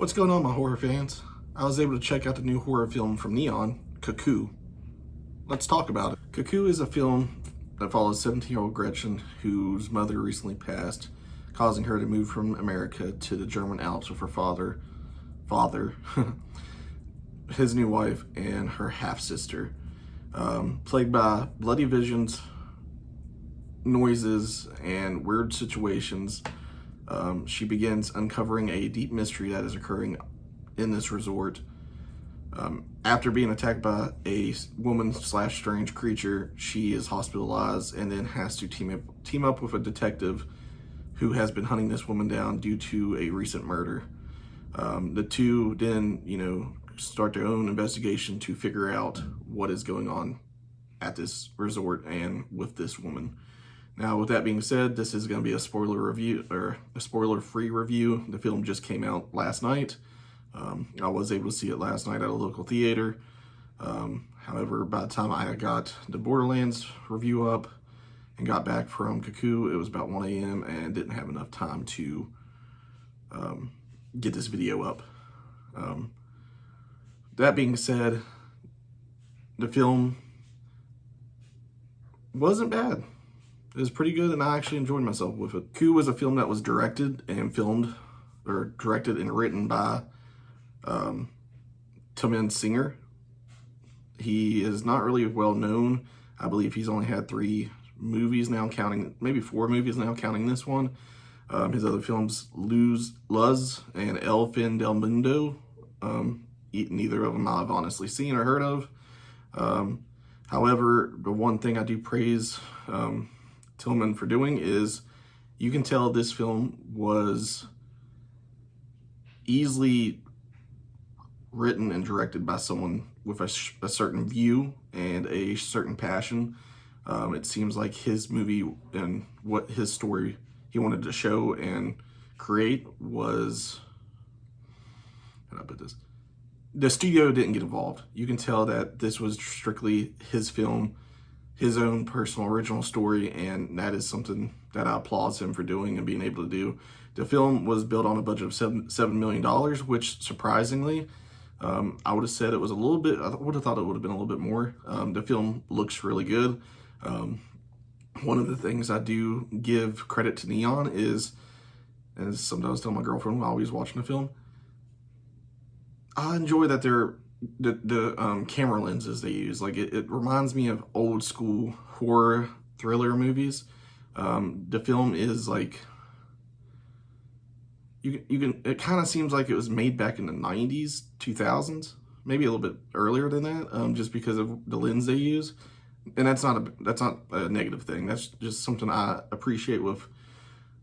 What's going on, my horror fans? I was able to check out the new horror film from Neon, Cuckoo. Let's talk about it. Cuckoo is a film that follows 17-year-old Gretchen, whose mother recently passed, causing her to move from America to the German Alps with her father, his new wife, and her half-sister. Plagued by bloody visions, noises, and weird situations, she begins uncovering a deep mystery that is occurring in this resort. After being attacked by a woman/strange creature, she is hospitalized and then has to team up with a detective who has been hunting this woman down due to a recent murder. The two then, start their own investigation to figure out what is going on at this resort and with this woman. Now, with that being said, this is going to be a spoiler review, or a spoiler-free review. The film just came out last night. I was able to see it last night at a local theater. However, by the time I got the Borderlands review up and got back from Cuckoo, it was about 1 a.m. and didn't have enough time to get this video up. That being said, the film wasn't bad. It was pretty good, and I actually enjoyed myself with it. Cuckoo was a film that was directed and written by Tomin Singer. He is not really well known. I believe he's only had 3 movies now, maybe 4 movies now, counting this one. His other films, Luz and El Fin del Mundo, neither of them I've honestly seen or heard of. However, the one thing I do praise Tillman for doing is you can tell this film was easily written and directed by someone with a certain view and a certain passion. It seems like his movie and what his story he wanted to show and create was, how do I put this? The studio didn't get involved. You can tell that this was strictly his film, his own personal original story, and that is something that I applaud him for doing and being able to do. The film was built on a budget of $7 million, which surprisingly, I would have said it was a little bit, I would have thought it would have been a little bit more. The film looks really good. One of the things I do give credit to Neon is, and sometimes I tell my girlfriend while we was watching the film, I enjoy that the camera lenses they use. Like it reminds me of old school horror thriller movies. The film is like, it kind of seems like it was made back in the 90s, 2000s, maybe a little bit earlier than that, just because of the lens they use. And that's not a negative thing. That's just something I appreciate with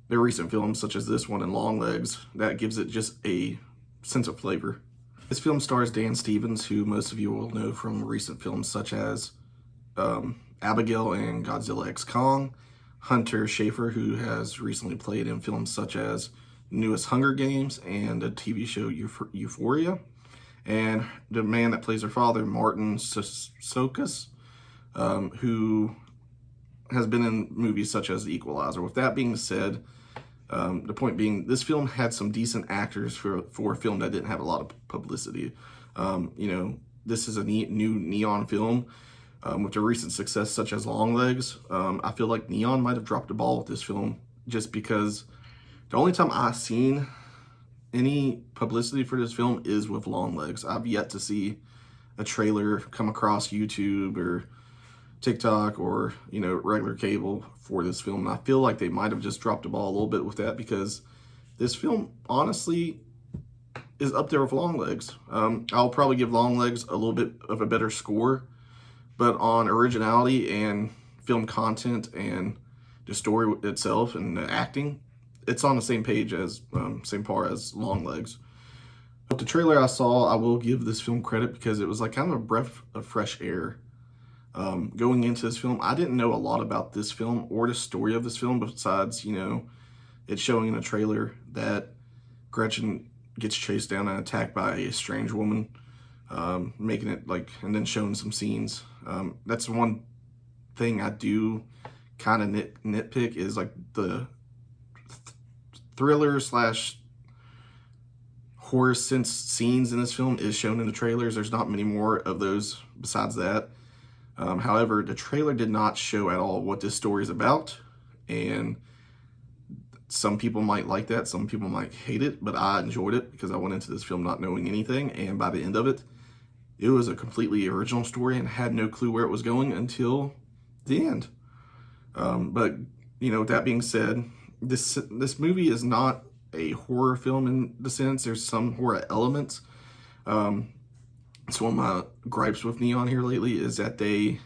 their recent films, such as this one and Long Legs. That gives it just a sense of flavor. This film stars Dan Stevens, who most of you will know from recent films such as Abigail and Godzilla x Kong, Hunter Schafer, who has recently played in films such as newest Hunger Games and the TV show Euphoria, and the man that plays her father, Martin Sokas, who has been in movies such as The Equalizer. With that being said, the point being, this film had some decent actors for a film that didn't have a lot of publicity. This is a new Neon film with a recent success such as Long Legs. I feel like Neon might have dropped the ball with this film, just because the only time I've seen any publicity for this film is with Long Legs. I've yet to see a trailer come across YouTube or TikTok or, regular cable for this film. And I feel like they might have just dropped the ball a little bit with that, because this film honestly is up there with Long Legs. I'll probably give Long Legs a little bit of a better score, but on originality and film content and the story itself and the acting, it's on the same page as, same par as Long Legs. With the trailer I saw, I will give this film credit because it was like kind of a breath of fresh air. Going into this film, I didn't know a lot about this film or the story of this film besides, it's showing in a trailer that Gretchen gets chased down and attacked by a strange woman, making it and then showing some scenes. That's one thing I do kind of nitpick is like the thriller slash horror sense scenes in this film is shown in the trailers. There's not many more of those besides that. However, the trailer did not show at all what this story is about, and some people might like that, some people might hate it, but I enjoyed it because I went into this film not knowing anything, and by the end of it, it was a completely original story and had no clue where it was going until the end. But, you know, with that being said, this movie is not a horror film in the sense. There's some horror elements. So one of my gripes with Neon here lately is that they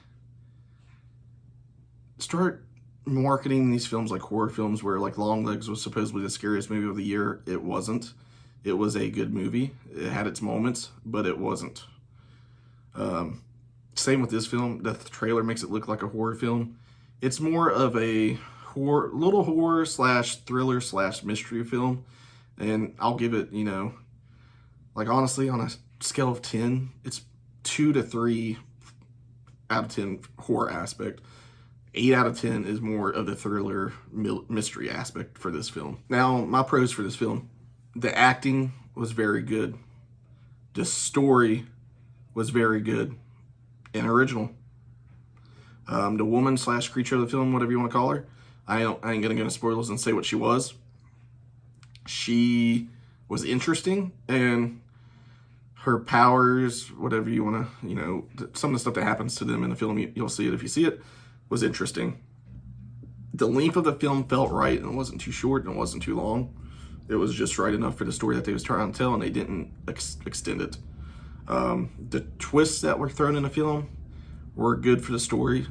start marketing these films like horror films, where like Longlegs was supposedly the scariest movie of the year. It wasn't. It was a good movie. It had its moments, but it wasn't. Same with this film. The trailer makes it look like a horror film. It's more of a little horror slash thriller slash mystery film. And I'll give it, you know, like honestly, on a scale of 10, it's 2 to 3 out of 10 horror aspect. 8 out of 10 is more of the thriller mystery aspect for this film. Now, my pros for this film: the acting was very good. The story was very good and original. The woman slash creature of the film, whatever you want to call her, I ain't gonna go into spoilers and say what she was. She was interesting, and her powers, whatever you want to, you know, some of the stuff that happens to them in the film, you'll see it if you see it, was interesting. The length of the film felt right, and it wasn't too short and it wasn't too long. It was just right enough for the story that they was trying to tell, and they didn't extend it. The twists that were thrown in the film were good for the story.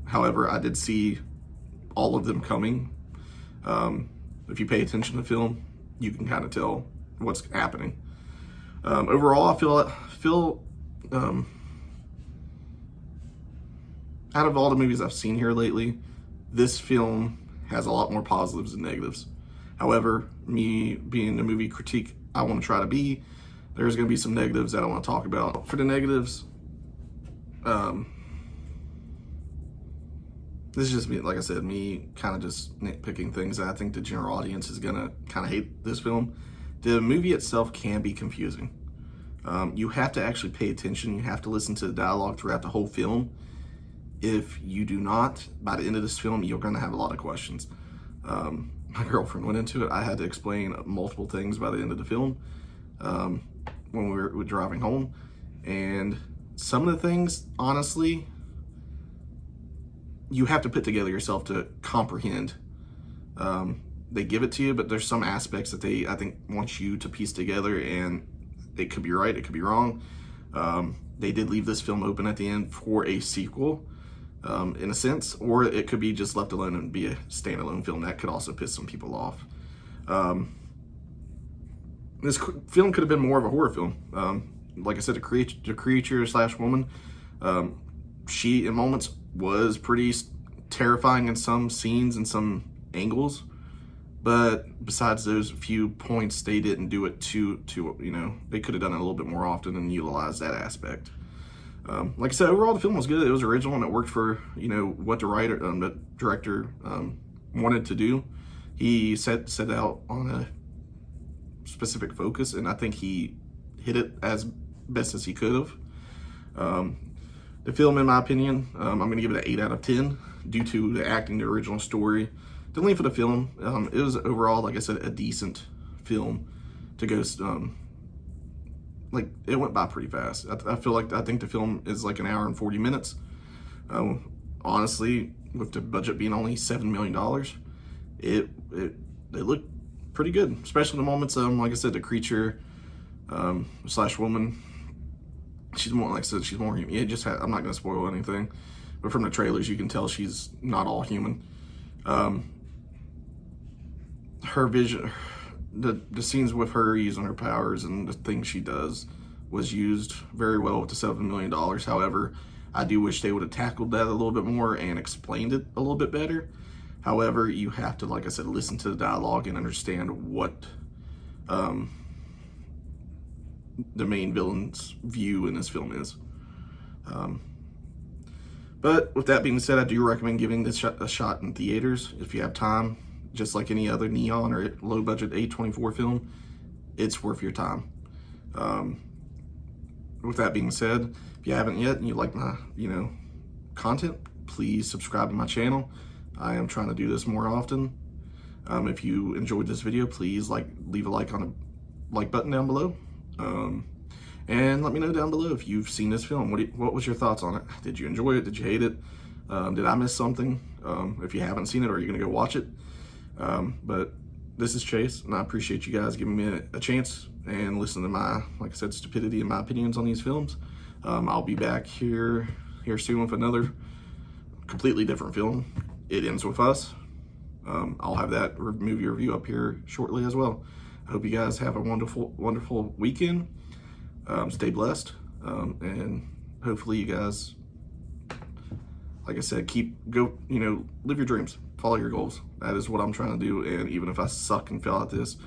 However, I did see all of them coming. If you pay attention to the film, you can kind of tell what's happening. Overall, I feel out of all the movies I've seen here lately, this film has a lot more positives than negatives. However, me being the movie critique I want to try to be, there's going to be some negatives that I want to talk about. For the negatives, this is just me, like I said, me kind of just nitpicking things that I think the general audience is going to kind of hate this film. The movie itself can be confusing. You have to actually pay attention. You have to listen to the dialogue throughout the whole film. If you do not, by the end of this film, you're going to have a lot of questions. My girlfriend went into it. I had to explain multiple things by the end of the film when we were driving home. And some of the things, honestly, you have to put together yourself to comprehend. They give it to you, but there's some aspects that they, I think, want you to piece together, and it could be right, it could be wrong. They did leave this film open at the end for a sequel, in a sense, or it could be just left alone and be a standalone film. That could also piss some people off. This film could have been more of a horror film. Like I said, the creature slash woman, she in moments was pretty terrifying in some scenes and some angles, but besides those few points, they didn't do it too, you know, they could have done it a little bit more often and utilized that aspect. Like I said, overall the film was good. It was original and it worked for, you know, what the director wanted to do. He set out on a specific focus, and I think he hit it as best as he could have. The film, in my opinion, I'm going to give it an 8 out of 10 due to the acting, the original story, the length of the film. It was overall, like I said, a decent film to go. Like, it went by pretty fast. I think the film is like an hour and 40 minutes. Honestly, with the budget being only $7 million, it looked pretty good, especially the moments. Like I said, the creature slash woman. She's more, like I said, she's more human. I'm not going to spoil anything, but from the trailers, you can tell she's not all human. Her vision, the scenes with her using her powers and the things she does was used very well with the $7 million. However, I do wish they would have tackled that a little bit more and explained it a little bit better. However, you have to, like I said, listen to the dialogue and understand what the main villain's view in this film is. But with that being said, I do recommend giving this a shot in theaters if you have time. Just like any other Neon or low-budget A24 film, it's worth your time. With that being said, if you haven't yet and you like my, content, please subscribe to my channel. I am trying to do this more often. If you enjoyed this video, please leave a like on the like button down below. And let me know down below if you've seen this film. What was your thoughts on it? Did you enjoy it? Did you hate it? Did I miss something? If you haven't seen it, are you gonna go watch it? But this is Chase, and I appreciate you guys giving me a chance and listening to my, like I said, stupidity and my opinions on these films. I'll be back here soon with another completely different film. It Ends With Us. I'll have that movie review up here shortly as well. I hope you guys have a wonderful, wonderful weekend. Stay blessed, and hopefully you guys, like I said, live your dreams, follow your goals. That is what I'm trying to do, and even if I suck and fail at this,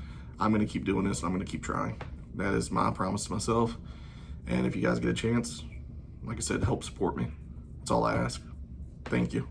I'm going to keep doing this, and I'm going to keep trying. That is my promise to myself, and if you guys get a chance, like I said, help support me. That's all I ask. Thank you.